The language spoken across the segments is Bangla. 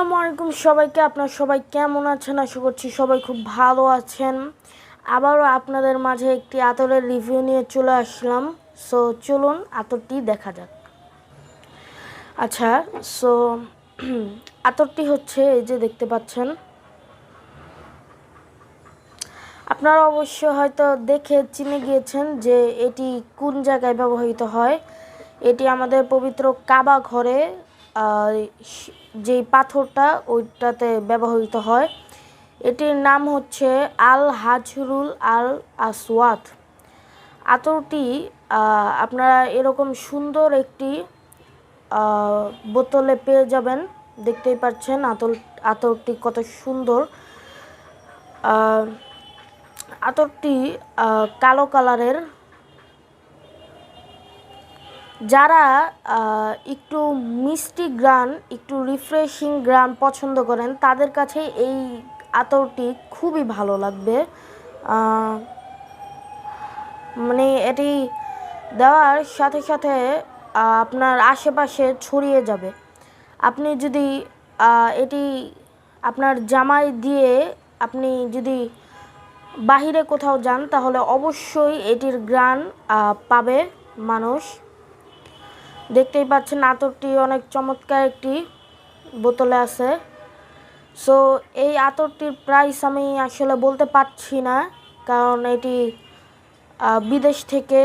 আসসালামু আলাইকুম সবাইকে। আপনারা সবাই কেমন আছেন? আশা করছি সবাই খুব ভালো আছেন। আবারও আপনাদের মাঝে একটি আতরের রিভিউ নিয়ে চলে আসলাম। সো চলুন আতরটি দেখা যাক। আচ্ছা, সো আতরটি হচ্ছে এই যে দেখতে পাচ্ছেন। আপনারা অবশ্য হয়তো দেখে চিনে গিয়েছেন যে এটি কোন জায়গায় ব্যবহৃত হয়। এটি আমাদের পবিত্র কাবা ঘরে যেই পাথরটা ওইটাতে ব্যবহৃত হয়। এটির নাম হচ্ছে আল হাজরুল আল আসওয়াদ। আতরটি আপনারা এরকম সুন্দর একটি বোতলে পেয়ে যাবেন। দেখতেই পাচ্ছেন আতরটি কত সুন্দর। আতরটি কালো কালারের। যারা একটু মিষ্টি গ্রান, একটু রিফ্রেশিং গ্রান পছন্দ করেন তাদের কাছে এই আতরটি খুবই ভালো লাগবে। মানে এটি দেওয়ার সাথে সাথে আপনার আশেপাশে ছড়িয়ে যাবে। আপনি যদি এটি আপনার জামায় দিয়ে আপনি যদি বাহিরে কোথাও যান তাহলে অবশ্যই এটির ঘ্রাণ পাবে মানুষ। দেখতেই পাচ্ছেন আতরটি অনেক চমৎকার একটি বোতলে আছে। সো এই আতরটির প্রাইস আমি আসলে বলতে পারছি না, কারণ এটি বিদেশ থেকে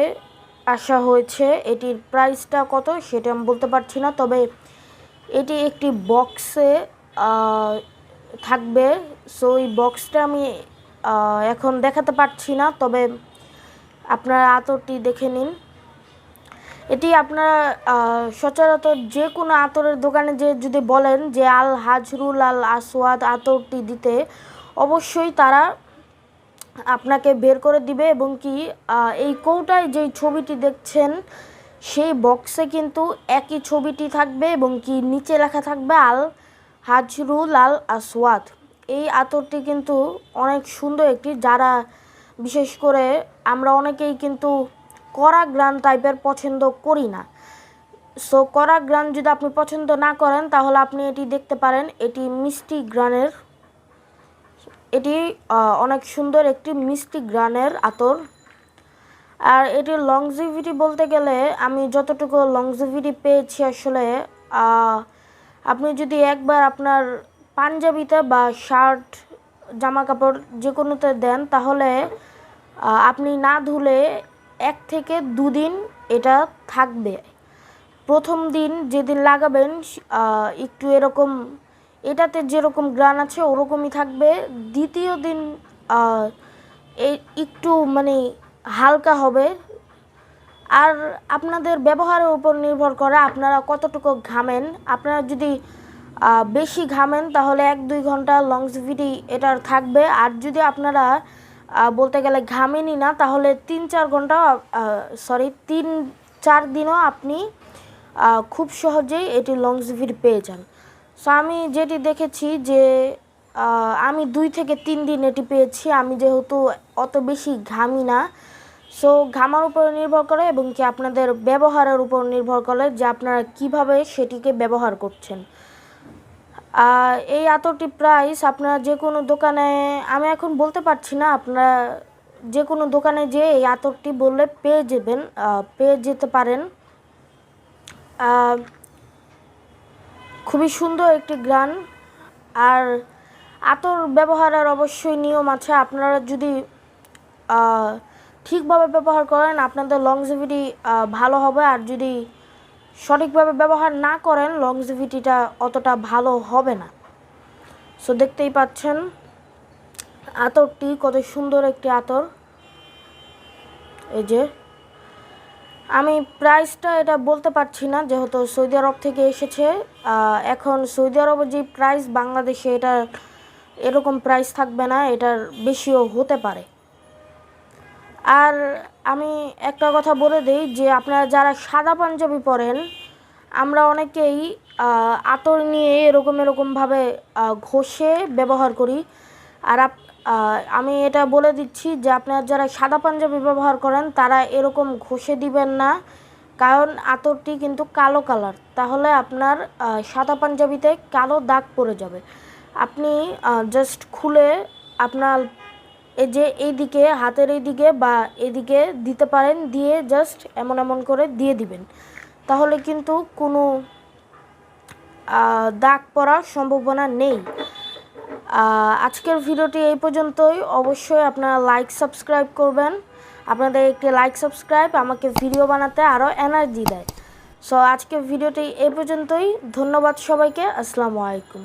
আসা হয়েছে। এটির প্রাইসটা কত সেটা আমি বলতে পারছি না, তবে এটি একটি বক্সে থাকবে। সো এই বক্সটা আমি এখন দেখাতে পারছি না, তবে আপনারা আতরটি দেখে নিন। এটি আপনারা সচরাচর যে কোনো আতরের দোকানে যে যদি বলেন যে আল হাজরুল আল আসওয়াদ আতরটি দিতে, অবশ্যই তারা আপনাকে বের করে দিবে। এবং কি এই কৌটায় যেই ছবিটি দেখছেন সেই বক্সে কিন্তু একই ছবিটি থাকবে এবং কি নিচে লেখা থাকবে আল হাজরুল আল আসওয়াদ। এই আতরটি কিন্তু অনেক সুন্দর একটি, যারা বিশেষ করে আমরা অনেকেই কিন্তু কড়া গ্রান টাইপের পছন্দ করি না। সো কড়া গ্রান যদি আপনি পছন্দ না করেন তাহলে আপনি এটি দেখতে পারেন। এটি মিষ্টি গ্রানের, এটি অনেক সুন্দর একটি মিষ্টি গ্রানের আতর। আর এটির লংজিভিটি বলতে গেলে আমি যতটুকু লংজিভিটি পেয়েছি আসলে আপনি যদি একবার আপনার পাঞ্জাবিতে বা শার্ট জামা কাপড় যে কোনোতে দেন তাহলে আপনি না ধুলে 1 থেকে 2 দিন এটা থাকবে। প্রথম দিন যেদিন লাগাবেন একটু এরকম এটাতে যেরকম গ্রান আছে ওরকমই থাকবে। দ্বিতীয় দিন একটু মানে হালকা হবে। আর আপনাদের ব্যবহারের উপর নির্ভর করে আপনারা কতটুকু ঘামেন। আপনারা যদি বেশি ঘামেন তাহলে 1-2 ঘন্টা লংজিভিটি এটার থাকবে। আর যদি আপনারা বলতে গেলে ঘামেনি না তাহলে 3-4 ঘন্টা 3-4 দিনও আপনি খুব সহজেই এটি লংজিভিটি পেয়ে যান। সো আমি যেটি দেখেছি যে আমি 2 থেকে 3 দিন এটি পেয়েছি। আমি যেহেতু অত বেশি ঘামি না, সো ঘামার উপর নির্ভর করে এবং কি আপনাদের ব্যবহারের উপর নির্ভর করে যে আপনারা কিভাবে সেটিকে ব্যবহার করছেন। এই আতরটি প্রাইস আপনারা যে কোনো দোকানে, আমি এখন বলতে পারছি না, আপনারা যে কোনো দোকানে যে এই আতরটি বললে পেয়ে যেতে পারেন। খুবই সুন্দর একটি গ্রান। আর আতর ব্যবহারের অবশ্যই নিয়ম আছে। আপনারা যদি ঠিকভাবে ব্যবহার করেন আপনাদের লংজিভিটি ভালো হবে। আর যদি সঠিকভাবে ব্যবহার না করেন লংজিভিটিটা অতটা ভালো হবে না। সো দেখতেই পাচ্ছেন আতরটি কত সুন্দর একটি আতর। এই যে আমি প্রাইসটা এটা বলতে পারছি না যেহেতু সৌদি আরব থেকে এসেছে। এখন সৌদি আরবের যে প্রাইস বাংলাদেশে এটা এরকম প্রাইস থাকবে না, এটার বেশিও হতে পারে। আর আমি একটা কথা বলে দিই যে আপনারা যারা সাদা পাঞ্জাবি পরেন, আমরা অনেকেই আতর নিয়ে এরকমভাবে ঘষে ব্যবহার করি। আর আমি এটা বলে দিচ্ছি যে আপনারা যারা সাদা পাঞ্জাবি ব্যবহার করেন তারা এরকম ঘষে দিবেন না, কারণ আতরটি কিন্তু কালো কালার, তাহলে আপনার সাদা পাঞ্জাবিতে কালো দাগ পড়ে যাবে। আপনি জাস্ট খুলে আপনার এই যে এইদিকে হাতের এইদিকে বা এদিকে দিতে পারেন, দিয়ে জাস্ট এমন এমন করে দিয়ে দিবেন, তাহলে কিন্তু কোনো দাগ পড়ার সম্ভাবনা নেই। আজকের ভিডিওটি এই পর্যন্তই। অবশ্যই আপনারা লাইক সাবস্ক্রাইব করবেন। আপনাদের একটি লাইক সাবস্ক্রাইব আমাকে ভিডিও বানাতে আরও এনার্জি দেয়। সো আজকের ভিডিওটি এই পর্যন্তই। ধন্যবাদ সবাইকে। আসসালামু আলাইকুম।